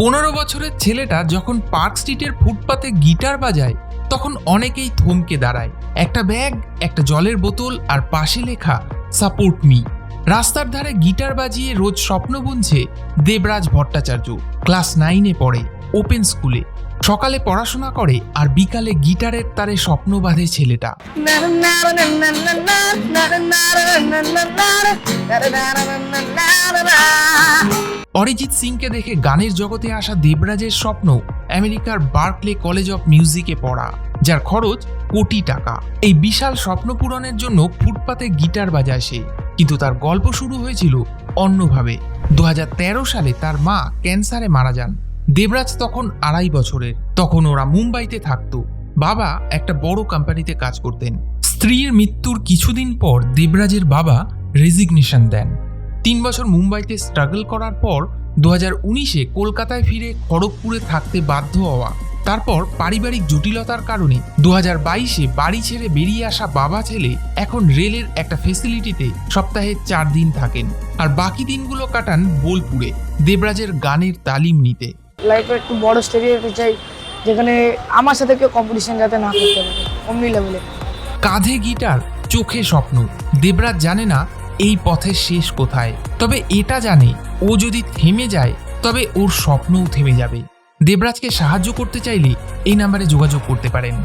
15 বছরের ছেলেটা যখন পার্ক স্ট্রিটের ফুটপাতে গিটার বাজায় তখন অনেকেই থমকে দাঁড়ায়। একটা ব্যাগ, একটা জলের বোতল আর পাশে লেখা সাপোর্ট মি। রাস্তার ধারে গিটার বাজিয়ে রোজ স্বপ্ন বুনছে দেবরাজ ভট্টাচার্য। ক্লাস 9-এ পড়ে, ওপেন স্কুলে। সকালে পড়াশোনা করে আর বিকালে গিটারের তারে স্বপ্ন বাঁধে ছেলেটা। অরিজিৎ সিংকে দেখে গানের জগতে আসা দেবরাজের স্বপ্ন আমেরিকার বার্কলে কলেজ অফ মিউজিকে পড়া, যার খরচ কোটি টাকা। এই বিশাল স্বপ্ন পূরণের জন্য ফুটপাতে গিটার বাজায় সে। কিন্তু তার গল্প শুরু হয়েছিল অন্যভাবে। 2013 সালে তার মা ক্যান্সারে মারা যান। দেবরাজ তখন 2.5 বছরের। তখন ওরা মুম্বাইতে থাকতো। বাবা একটা বড় কোম্পানিতে কাজ করতেন। স্ত্রীর মৃত্যুর কিছুদিন পর দেবরাজের বাবা রেজিগনেশন দেন। 3 বছর মুম্বাইতে স্ট্রাগল করার পর 2019-এ কলকাতায় ফিরে খড়গপুরে থাকতে বাধ্য হওয়া। তারপর পারিবারিক জটিলতার কারণে 2022-এ বাড়ি ছেড়ে বেরিয়ে আসা বাবা ছেলে এখন রেলের একটা ফেসিলিটিতে সপ্তাহে 4 দিন থাকেন, আর বাকি দিনগুলো কাটান বোলপুরে দেবরাজের গানের তালিম নিতে। লাইফে একটু বড় স্টেজে যেতে চাই, যেখানে আমার সাথে কেউ কম্পিটিশন যাতে না করতে পারে, অমনি লেভেলে। কাঁধে গিটার, চোখে স্বপ্ন। দেবরাজ জানে না এই পথের শেষ কোথায়, তবে এটা জানে ও যদি থেমে যায় তবে ওর স্বপ্নও থেমে যাবে। দেবরাজকে সাহায্য করতে চাইলে এই নাম্বারে যোগাযোগ করতে পারেন।